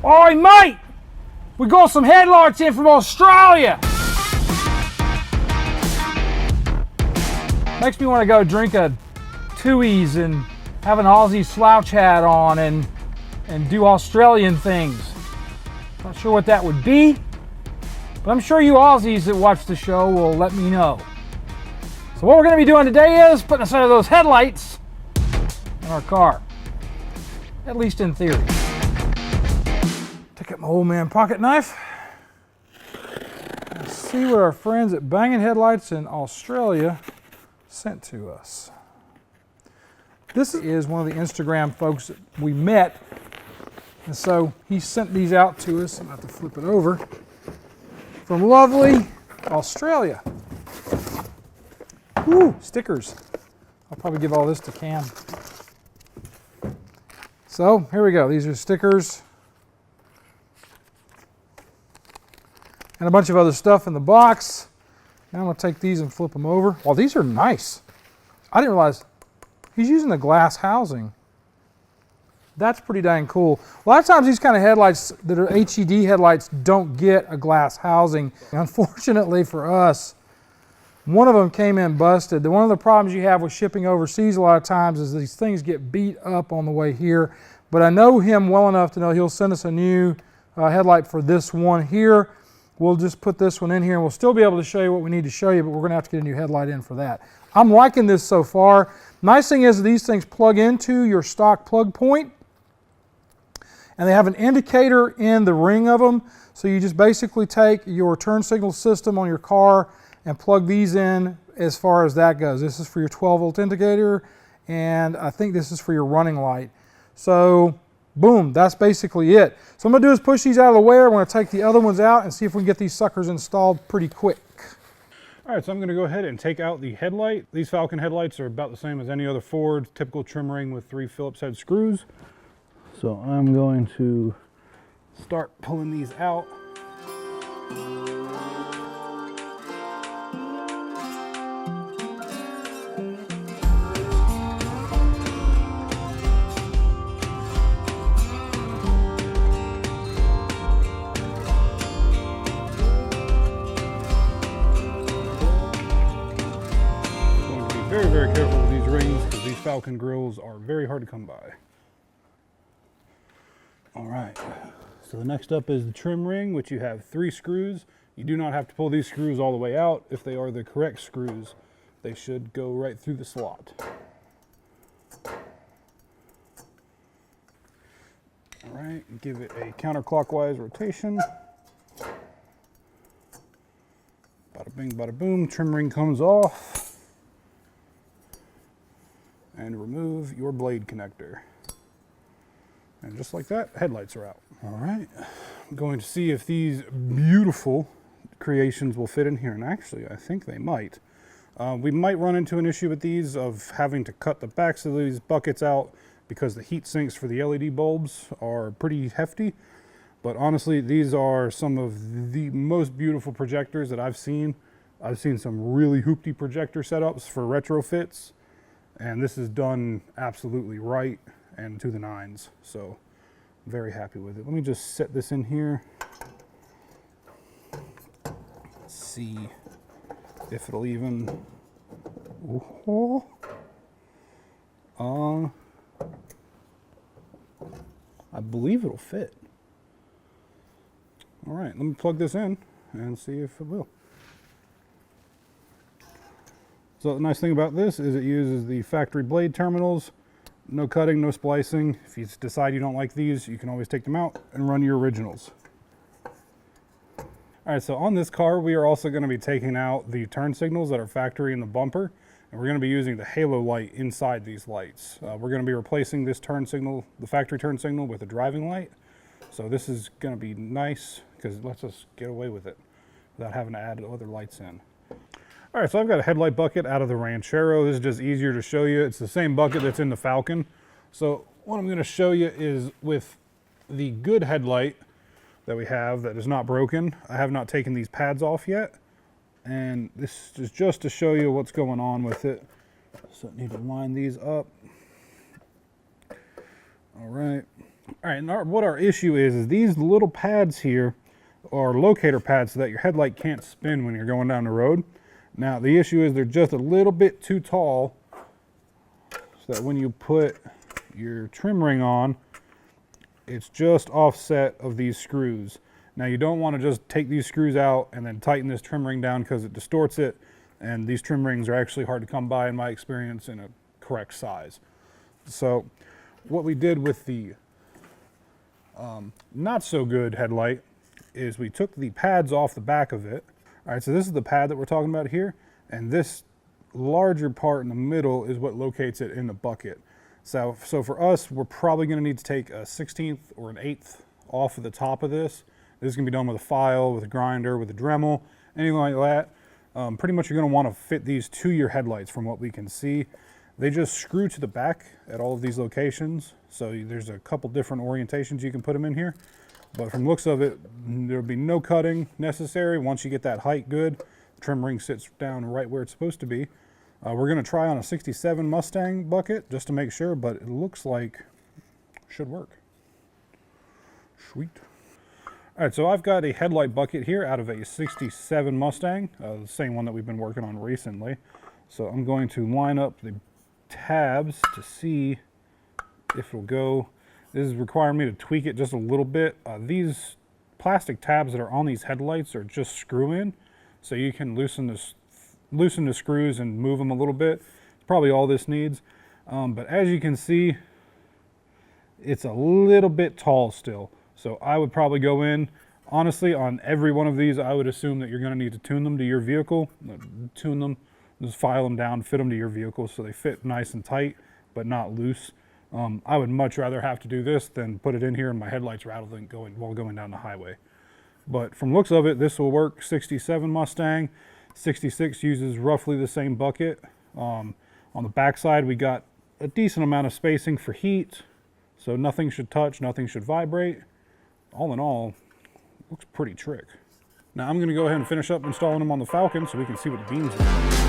Oi, mate! We got some headlights in from Australia! Makes me want to go drink a Tooheys and have an Aussie slouch hat on and do Australian things. Not sure what that would be, but I'm sure you Aussies that watch the show will let me know. So what we're going to be doing today is putting a set of those headlights in our car. At least in theory. Take out my old man pocket knife. Let's see what our friends at Bangin Headlights in Australia sent to us. This is one of the Instagram folks that we met, and so he sent these out to us. I'm going to have to flip it over. From lovely Australia. Woo, stickers. I'll probably give all this to Cam. So here we go. These are stickers. And a bunch of other stuff in the box. Now I'm going to take these and flip them over. Well, these are nice. I didn't realize he's using the glass housing. That's pretty dang cool. A lot of times these kind of headlights that are HED headlights don't get a glass housing. Unfortunately for us, one of them came in busted. One of the problems you have with shipping overseas a lot of times is these things get beat up on the way here. But I know him well enough to know he'll send us a new headlight for this one here. We'll just put this one in here and we'll still be able to show you what we need to show you, but we're going to have to get a new headlight in for that. I'm liking this so far. Nice thing is these things plug into your stock plug point, and they have an indicator in the ring of them. So you just basically take your turn signal system on your car and plug these in as far as that goes. This is for your 12-volt indicator, and I think this is for your running light. So boom, that's basically it. So I'm going to do is push these out of the way. I'm going to take the other ones out and see if we can get these suckers installed pretty quick. All right, so I'm going to go ahead and take out the headlight. These Falcon headlights are about the same as any other Ford, typical trim ring with 3 Phillips head screws. So I'm going to start pulling these out. Very, very careful with these rings because these Falcon grills are very hard to come by. All right, so the next up is the trim ring, which you have 3 screws. You do not have to pull these screws all the way out. If they are the correct screws, they should go right through the slot. All right, give it a counterclockwise rotation. Bada bing, bada boom, trim ring comes off. And remove your blade connector. And just like that, headlights are out. All right, I'm going to see if these beautiful creations will fit in here. And actually, I think they might. We might run into an issue with these of having to cut the backs of these buckets out because the heat sinks for the LED bulbs are pretty hefty. But honestly, these are some of the most beautiful projectors that I've seen. I've seen some really hoopty projector setups for retrofits. And this is done absolutely right and to the nines. So I'm very happy with it. Let me just set this in here. Let's see if it'll even. I believe it'll fit. All right, let me plug this in and see if it will. So the nice thing about this is it uses the factory blade terminals. No cutting, no splicing. If you decide you don't like these, you can always take them out and run your originals. All right, so on this car, we are also going to be taking out the turn signals that are factory in the bumper, and we're going to be using the halo light inside these lights. We're going to be replacing this turn signal, the factory turn signal, with a driving light. So this is going to be nice because it lets us get away with it without having to add other lights in. All right, so I've got a headlight bucket out of the Ranchero. This is just easier to show you. It's the same bucket that's in the Falcon. So what I'm going to show you is with the good headlight that we have that is not broken. I have not taken these pads off yet. And this is just to show you what's going on with it. So I need to line these up. All right. All right, and what our issue is these little pads here are locator pads so that your headlight can't spin when you're going down the road. Now, the issue is they're just a little bit too tall so that when you put your trim ring on, it's just offset of these screws. Now, you don't want to just take these screws out and then tighten this trim ring down because it distorts it, and these trim rings are actually hard to come by in my experience in a correct size. So what we did with the not so good headlight is we took the pads off the back of it. All right, so this is the pad that we're talking about here, and this larger part in the middle is what locates it in the bucket. So for us, we're probably going to need to take a 1/16 or an 1/8 off of the top of this. This is going to be done with a file, with a grinder, with a Dremel, anything like that. Pretty much you're going to want to fit these to your headlights from what we can see. They just screw to the back at all of these locations. So there's a couple different orientations you can put them in here. But from the looks of it, there'll be no cutting necessary. Once you get that height good, the trim ring sits down right where it's supposed to be. We're going to try on a 67 Mustang bucket just to make sure, but it looks like it should work. Sweet. All right, so I've got a headlight bucket here out of a 67 Mustang, the same one that we've been working on recently. So I'm going to line up the tabs to see if it'll go. This is requiring me to tweak it just a little bit. These plastic tabs that are on these headlights are just screw in, so you can loosen the screws and move them a little bit. It's probably all this needs. But as you can see, it's a little bit tall still. So I would probably go in, honestly, on every one of these, I would assume that you're going to need to tune them to your vehicle. Tune them, just file them down, fit them to your vehicle so they fit nice and tight, but not loose. I would much rather have to do this than put it in here and my headlights rattling while going down the highway. But from looks of it, this will work. 67 Mustang, 66 uses roughly the same bucket. On the backside, we got a decent amount of spacing for heat, so nothing should touch, nothing should vibrate. All in all, looks pretty trick. Now I'm going to go ahead and finish up installing them on the Falcon so we can see what the beams are.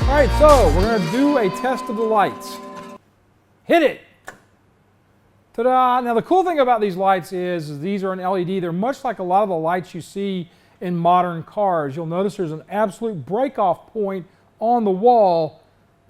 All right, so we're going to do a test of the lights. Hit it! Ta-da! Now the cool thing about these lights is these are an LED. They're much like a lot of the lights you see in modern cars. You'll notice there's an absolute break-off point on the wall,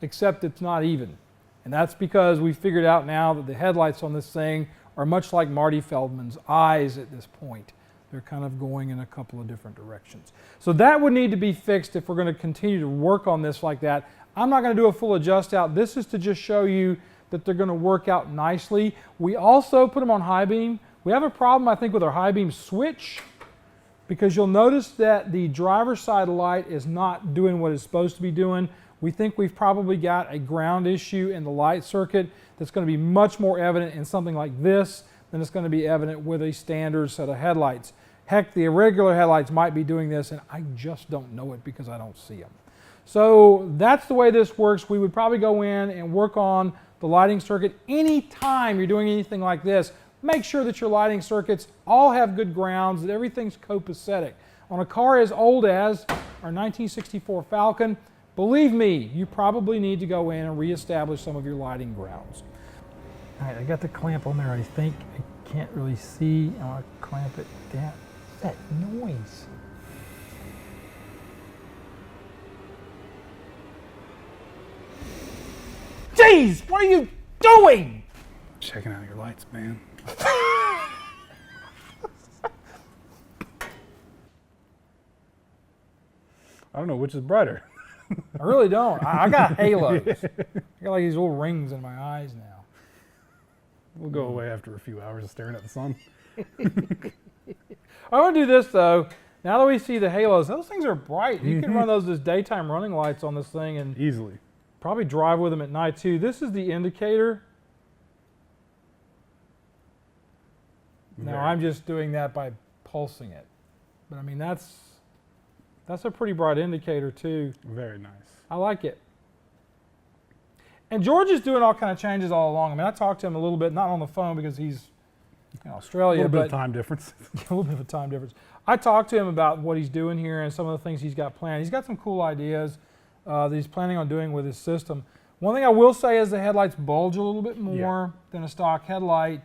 except it's not even. And that's because we figured out now that the headlights on this thing are much like Marty Feldman's eyes at this point. They're kind of going in a couple of different directions. So that would need to be fixed if we're going to continue to work on this like that. I'm not going to do a full adjust out. This is to just show you that they're going to work out nicely. We also put them on high beam. We have a problem, I think, with our high beam switch, because you'll notice that the driver's side light is not doing what it's supposed to be doing. We think we've probably got a ground issue in the light circuit that's going to be much more evident in something like this than it's going to be evident with a standard set of headlights. Heck, the irregular headlights might be doing this, and I just don't know it because I don't see them. So that's the way this works. We would probably go in and work on the lighting circuit. Anytime you're doing anything like this, make sure that your lighting circuits all have good grounds, that everything's copacetic. On a car as old as our 1964 Falcon, believe me, you probably need to go in and reestablish some of your lighting grounds. All right, I got the clamp on there, I think. I can't really see. I'll clamp it down. What's that noise? Jeez, what are you doing? checking out your lights, man. I don't know which is brighter. I really don't. I got halos. I got like these little rings in my eyes now. We'll go away after a few hours of staring at the sun. I want to do this though. Now that we see the halos, those things are bright. You can run those as daytime running lights on this thing and Easily. probably drive with them at night too. This is the indicator. Now I'm just doing that by pulsing it. But I mean, that's a pretty bright indicator too. Very nice. I like it. And George is doing all kind of changes all along. I mean, I talked to him a little bit, not on the phone because he's in Australia. A little bit but of time difference. a little bit of a time difference. I talked to him about what he's doing here and some of the things he's got planned. He's got some cool ideas that he's planning on doing with his system. One thing I will say is the headlights bulge a little bit more than a stock headlight,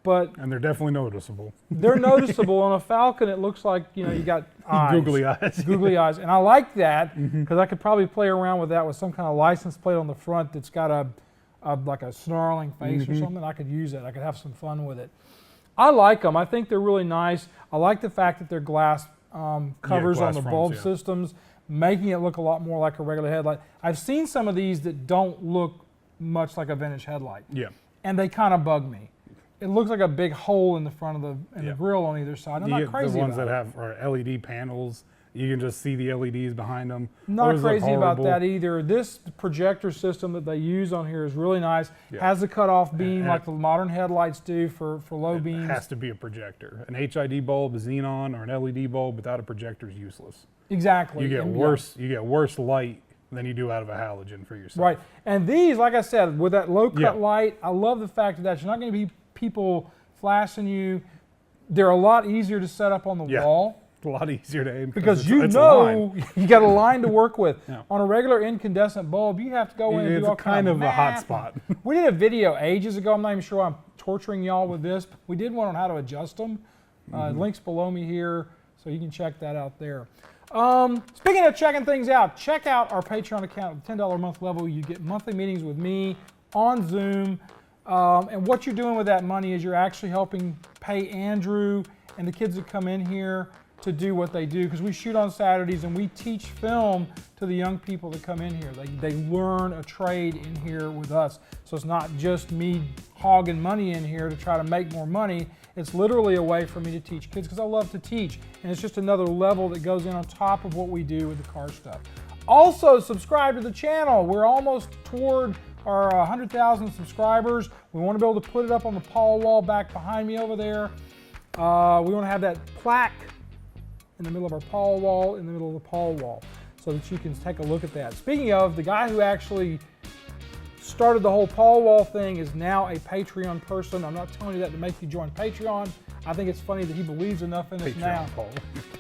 but And they're definitely noticeable. they're noticeable. On a Falcon, it looks like, you know, you got eyes. Googly eyes. Googly eyes. And I like that because I could probably play around with that with some kind of license plate on the front that's got like a snarling face or something. I could use that. I could have some fun with it. I like them. I think they're really nice. I like the fact that they're glass covers on glass the fronts, bulb yeah. systems, making it look a lot more like a regular headlight. I've seen some of these that don't look much like a vintage headlight. Yeah. And they kind of bug me. It looks like a big hole in the front of the grill on either side. I'm not crazy The ones about that it. have are LED panels. You can just see the LEDs behind them. Not Those look crazy about horrible. that either. This projector system that they use on here is really nice. Yeah. Has a cutoff beam And- like the modern headlights do for low It beams. has to be a projector. An HID bulb, a xenon, or an LED bulb without a projector is useless. Exactly. You get And, worse. You get worse light than you do out of a halogen for yourself. Right. And these, like I said, with that low cut Yeah. light, I love the fact that you're not going to be people flashing you. They're a lot easier to set up on the Yeah. wall. It's a lot easier to aim Because it's, you it's a line. know you got a line to work with. Yeah. On a regular incandescent bulb, you have to go in and It's do all kind of a hot math. spot. We did a video ages ago. I'm not even sure I'm torturing y'all with this. But we did one on how to adjust them. Links below me here, so you can check that out there. Speaking of checking things out, check out our Patreon account at the $10 a month level. You get monthly meetings with me on Zoom. And what you're doing with that money is you're actually helping pay Andrew and the kids that come in here to do what they do, because we shoot on Saturdays and we teach film to the young people that come in here. They learn a trade in here with us. So it's not just me hogging money in here to try to make more money. It's literally a way for me to teach kids because I love to teach. And it's just another level that goes in on top of what we do with the car stuff. Also, subscribe to the channel. We're almost toward our 100,000 subscribers. We want to be able to put it up on the Paul wall back behind me over there. We want to have that plaque in the middle of our Paul wall, in the middle of the Paul wall, so that you can take a look at that. Speaking of, the guy who actually started the whole Paul wall thing is now a Patreon person. I'm not telling you that to make you join Patreon. I think it's funny that he believes enough in us now. Paul.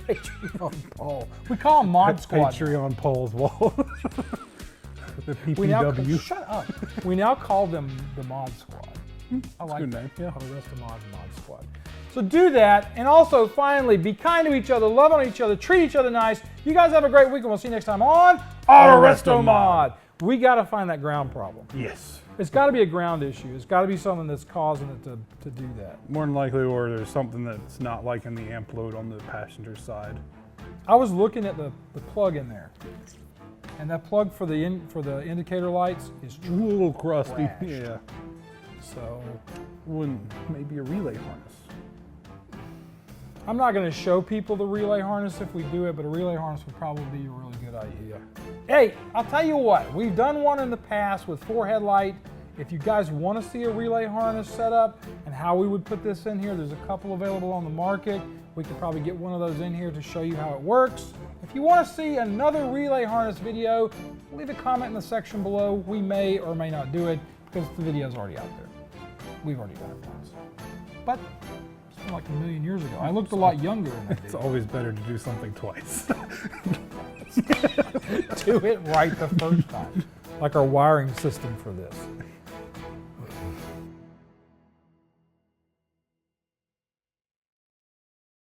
Patreon Paul. We call him Mod Squad. Patreon Paul's wall. The We now, PPW. shut up. We now call them the Mod Squad. I like good that. name, yeah. Autorestomod Mod Squad. So do that, and also finally, be kind to each other, love on each other, treat each other nice. You guys have a great week, and we'll see you next time on Autorestomod. We got to find that ground problem. Yes. It's got to be a ground issue. It's got to be something that's causing it to do that. More than likely, or there's something that's not liking the amp load on the passenger side. I was looking at the plug in there, and that plug for the indicator lights is A little crusty. Trash. Yeah. so. Wouldn't maybe a relay harness. I'm not going to show people the relay harness if we do it, but a relay harness would probably be a really good idea. Hey, I'll tell you what, we've done one in the past with 4 headlight. If you guys want to see a relay harness set up and how we would put this in here, there's a couple available on the market. We could probably get one of those in here to show you how it works. If you want to see another relay harness video, leave a comment in the section below. We may or may not do it because the video's already out there. We've already done it once. But it's been like a million years ago. I looked a lot younger in that It's video. always better to do something twice. Do it right the first time. Like our wiring system for this.